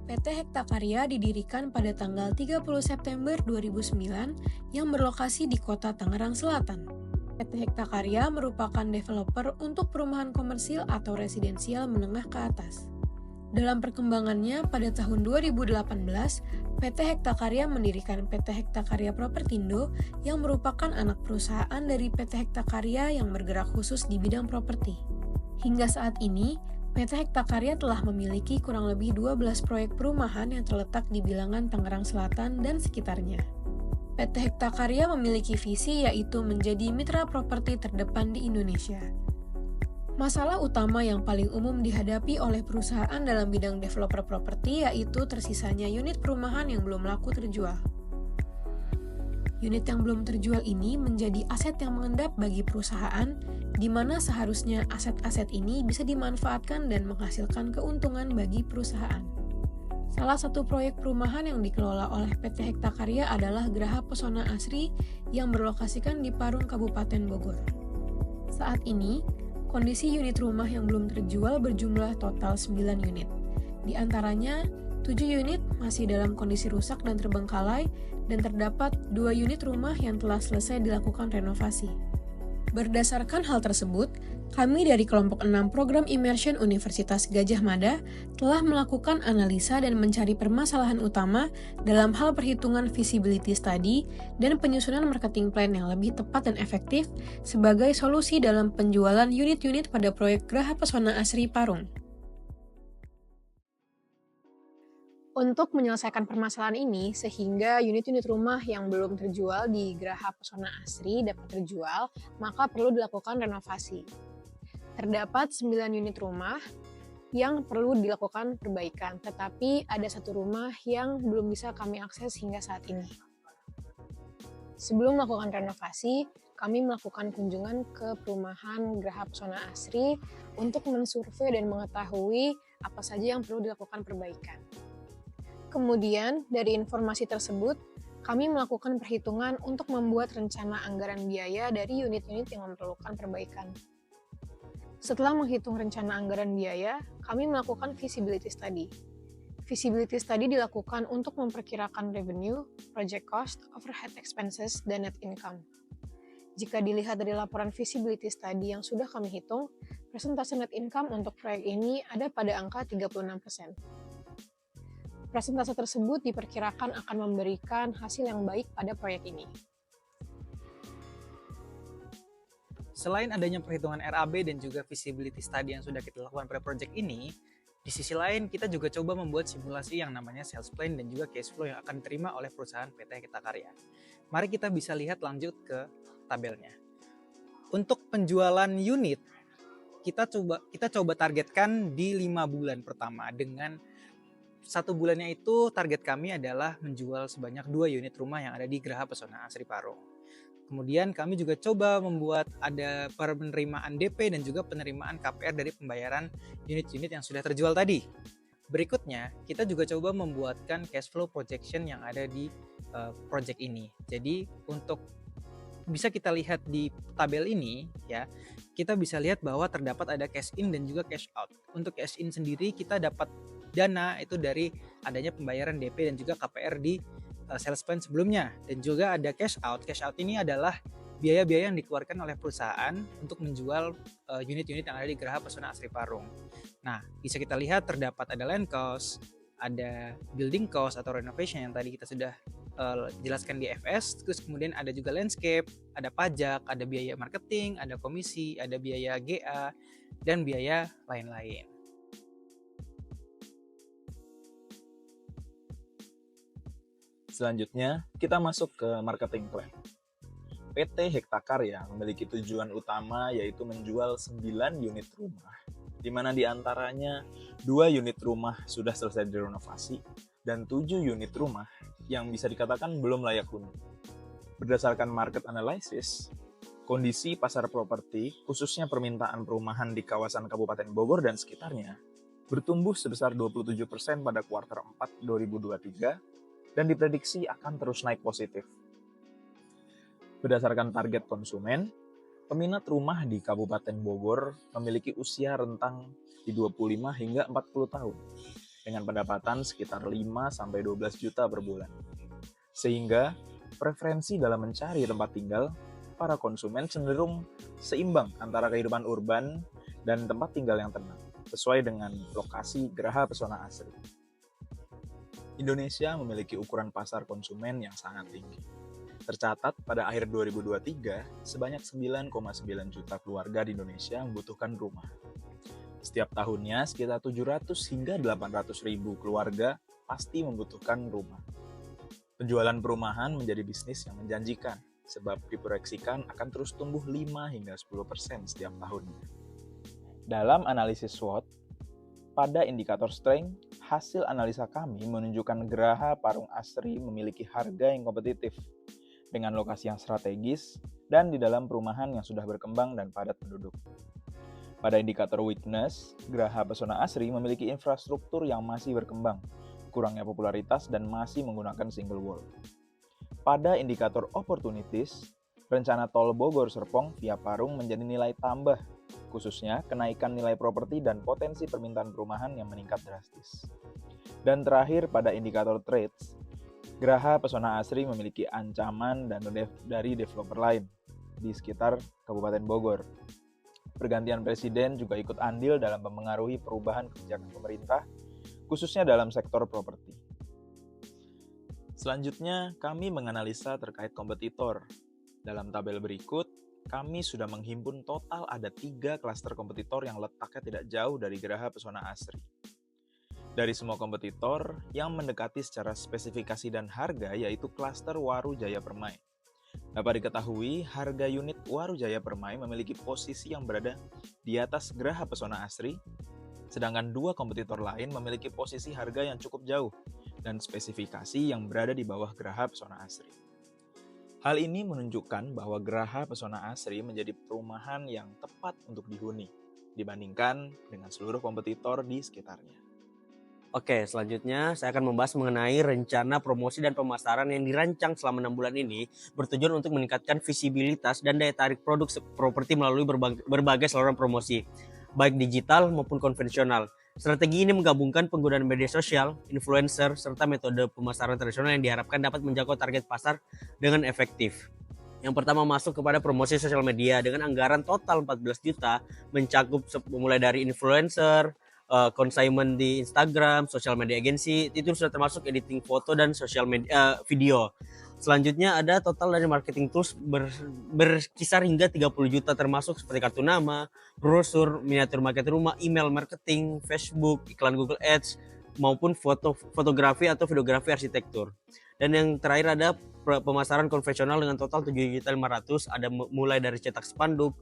PT Hekta Karya didirikan pada tanggal 30 September 2009 yang berlokasi di Kota Tangerang Selatan. PT Hekta Karya merupakan developer untuk perumahan komersil atau residensial menengah ke atas. Dalam perkembangannya, pada tahun 2018, PT Hekta Karya mendirikan PT Hekta Karya Propertindo yang merupakan anak perusahaan dari PT Hekta Karya yang bergerak khusus di bidang properti. Hingga saat ini, PT Hekta Karya telah memiliki kurang lebih 12 proyek perumahan yang terletak di bilangan Tangerang Selatan dan sekitarnya. PT Hekta Karya memiliki visi yaitu menjadi mitra properti terdepan di Indonesia. Masalah utama yang paling umum dihadapi oleh perusahaan dalam bidang developer properti yaitu tersisanya unit perumahan yang belum laku terjual. Unit yang belum terjual ini menjadi aset yang mengendap bagi perusahaan, di mana seharusnya aset-aset ini bisa dimanfaatkan dan menghasilkan keuntungan bagi perusahaan. Salah satu proyek perumahan yang dikelola oleh PT Hekta Karya adalah Graha Pesona Asri yang berlokasikan di Parung, Kabupaten Bogor. Saat ini, kondisi unit rumah yang belum terjual berjumlah total 9 unit. Di antaranya, 7 unit masih dalam kondisi rusak dan terbengkalai, dan terdapat 2 unit rumah yang telah selesai dilakukan renovasi. Berdasarkan hal tersebut, kami dari kelompok 6 program Immersion Universitas Gadjah Mada telah melakukan analisa dan mencari permasalahan utama dalam hal perhitungan feasibility study dan penyusunan marketing plan yang lebih tepat dan efektif sebagai solusi dalam penjualan unit-unit pada proyek Graha Pesona Asri Parung. Untuk menyelesaikan permasalahan ini, sehingga unit-unit rumah yang belum terjual di Graha Pesona Asri dapat terjual, maka perlu dilakukan renovasi. Terdapat 9 unit rumah yang perlu dilakukan perbaikan, tetapi ada satu rumah yang belum bisa kami akses hingga saat ini. Sebelum melakukan renovasi, kami melakukan kunjungan ke perumahan Graha Pesona Asri untuk mensurvei dan mengetahui apa saja yang perlu dilakukan perbaikan. Kemudian, dari informasi tersebut, kami melakukan perhitungan untuk membuat rencana anggaran biaya dari unit-unit yang memerlukan perbaikan. Setelah menghitung rencana anggaran biaya, kami melakukan feasibility study. Feasibility study dilakukan untuk memperkirakan revenue, project cost, overhead expenses, dan net income. Jika dilihat dari laporan feasibility study yang sudah kami hitung, persentase net income untuk proyek ini ada pada angka 36%. Persentase tersebut diperkirakan akan memberikan hasil yang baik pada proyek ini. Selain adanya perhitungan RAB dan juga feasibility study yang sudah kita lakukan pada proyek ini, di sisi lain kita juga coba membuat simulasi yang namanya sales plan dan juga cash flow yang akan diterima oleh perusahaan PT Hekta Karya. Mari kita bisa lihat lanjut ke tabelnya. Untuk penjualan unit, kita coba targetkan di 5 bulan pertama dengan 1 bulannya itu target kami adalah menjual sebanyak 2 unit rumah yang ada di Graha Pesona Asri Parung. Kemudian kami juga coba membuat ada penerimaan DP dan juga penerimaan KPR dari pembayaran unit-unit yang sudah terjual tadi. Berikutnya, kita juga coba membuatkan cash flow projection yang ada di project ini. Jadi untuk bisa kita lihat di tabel ini ya, kita bisa lihat bahwa terdapat ada cash in dan juga cash out. Untuk cash in sendiri kita dapat dana itu dari adanya pembayaran DP dan juga KPR di sales plan sebelumnya, dan juga ada cash out. Cash out ini adalah biaya-biaya yang dikeluarkan oleh perusahaan untuk menjual unit-unit yang ada di Graha Pesona Asri Parung. Nah, bisa kita lihat terdapat ada land cost, ada building cost atau renovation yang tadi kita sudah jelaskan di FS, terus kemudian ada juga landscape, ada pajak, ada biaya marketing, ada komisi, ada biaya GA, dan biaya lain-lain. Selanjutnya, kita masuk ke marketing plan. PT Hekta Karya memiliki tujuan utama yaitu menjual 9 unit rumah, di mana diantaranya 2 unit rumah sudah selesai direnovasi dan 7 unit rumah yang bisa dikatakan belum layak huni. Berdasarkan market analysis, kondisi pasar properti, khususnya permintaan perumahan di kawasan Kabupaten Bogor dan sekitarnya, bertumbuh sebesar 27% pada kuartal 4 2023 dan diprediksi akan terus naik positif. Berdasarkan target konsumen, peminat rumah di Kabupaten Bogor memiliki usia rentang di 25 hingga 40 tahun. dengan pendapatan sekitar 5-12 juta per bulan. Sehingga preferensi dalam mencari tempat tinggal para konsumen cenderung seimbang antara kehidupan urban dan tempat tinggal yang tenang, sesuai dengan lokasi Geraha Pesona Asri. Indonesia memiliki ukuran pasar konsumen yang sangat tinggi. Tercatat pada akhir 2023, sebanyak 9,9 juta keluarga di Indonesia membutuhkan rumah. Setiap tahunnya, sekitar 700 hingga 800 ribu keluarga pasti membutuhkan rumah. Penjualan perumahan menjadi bisnis yang menjanjikan, sebab diproyeksikan akan terus tumbuh 5 hingga 10% setiap tahunnya. Dalam analisis SWOT, pada indikator strength, hasil analisa kami menunjukkan Geraha Parung Asri memiliki harga yang kompetitif, dengan lokasi yang strategis, dan di dalam perumahan yang sudah berkembang dan padat penduduk. Pada indikator weakness, Geraha Pesona Asri memiliki infrastruktur yang masih berkembang, kurangnya popularitas, dan masih menggunakan single wall. Pada indikator opportunities, rencana tol Bogor-Serpong via Parung menjadi nilai tambah, khususnya kenaikan nilai properti dan potensi permintaan perumahan yang meningkat drastis. Dan terakhir pada indikator trades, Geraha Pesona Asri memiliki ancaman dari developer lain di sekitar Kabupaten Bogor. Pergantian presiden juga ikut andil dalam mempengaruhi perubahan kebijakan pemerintah, khususnya dalam sektor properti. Selanjutnya, kami menganalisa terkait kompetitor. Dalam tabel berikut, kami sudah menghimpun total ada 3 klaster kompetitor yang letaknya tidak jauh dari Geraha Pesona Asri. Dari semua kompetitor, yang mendekati secara spesifikasi dan harga yaitu klaster Waru Jaya Permai. Dapat diketahui, harga unit Waru Jaya Permai memiliki posisi yang berada di atas Geraha Pesona Asri, sedangkan 2 kompetitor lain memiliki posisi harga yang cukup jauh dan spesifikasi yang berada di bawah Geraha Pesona Asri. Hal ini menunjukkan bahwa Geraha Pesona Asri menjadi perumahan yang tepat untuk dihuni dibandingkan dengan seluruh kompetitor di sekitarnya. Oke, selanjutnya saya akan membahas mengenai rencana promosi dan pemasaran yang dirancang selama 6 bulan ini bertujuan untuk meningkatkan visibilitas dan daya tarik produk properti melalui berbagai saluran promosi, baik digital maupun konvensional. Strategi ini menggabungkan penggunaan media sosial, influencer, serta metode pemasaran tradisional yang diharapkan dapat menjangkau target pasar dengan efektif. Yang pertama masuk kepada promosi sosial media dengan anggaran total 14 juta, mencakup mulai dari influencer, consignment di Instagram, social media agency, itu sudah termasuk editing foto dan social media video. Selanjutnya ada total dari marketing tools berkisar hingga 30 juta termasuk seperti kartu nama, brosur, miniatur marketing rumah, email marketing, Facebook, iklan Google Ads, maupun fotografi atau videografi arsitektur. Dan yang terakhir ada pemasaran konvensional dengan total 7.500.000, ada mulai dari cetak spanduk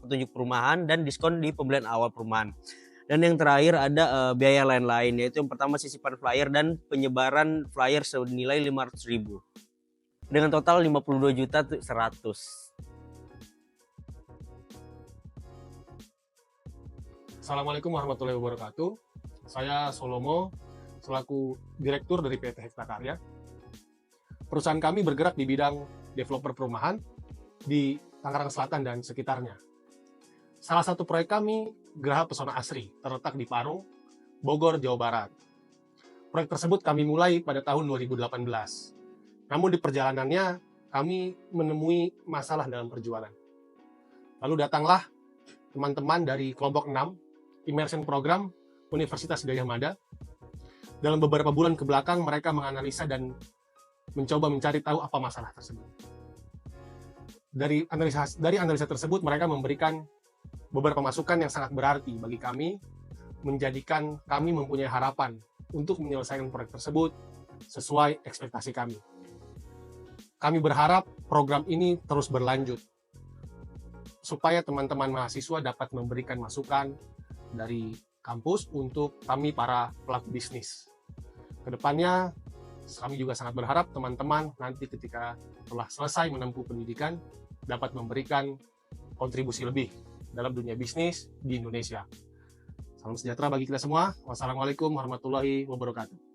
petunjuk perumahan dan diskon di pembelian awal perumahan. Dan yang terakhir ada biaya lain-lain, yaitu yang pertama sisipan flyer dan penyebaran flyer senilai 500.000 dengan total 52.100.000. Assalamualaikum warahmatullahi wabarakatuh. Saya Solomo, selaku Direktur dari PT Hekta Karya. Perusahaan kami bergerak di bidang developer perumahan di Tangerang Selatan dan sekitarnya. Salah satu proyek kami, Geraha Pesona Asri, terletak di Parung, Bogor, Jawa Barat. Proyek tersebut kami mulai pada tahun 2018. Namun di perjalanannya, kami menemui masalah dalam perjualan. Lalu datanglah teman-teman dari kelompok 6, Immersion Program Universitas Gadjah Mada. Dalam beberapa bulan ke belakang, mereka menganalisa dan mencoba mencari tahu apa masalah tersebut. Dari analisa tersebut, mereka memberikan beberapa masukan yang sangat berarti bagi kami, menjadikan kami mempunyai harapan untuk menyelesaikan proyek tersebut sesuai ekspektasi kami. Kami berharap program ini terus berlanjut, supaya teman-teman mahasiswa dapat memberikan masukan dari kampus untuk kami para pelaku bisnis. Kedepannya, kami juga sangat berharap teman-teman nanti ketika telah selesai menempuh pendidikan dapat memberikan kontribusi lebih dalam dunia bisnis di Indonesia. Salam sejahtera bagi kita semua. Wassalamualaikum warahmatullahi wabarakatuh.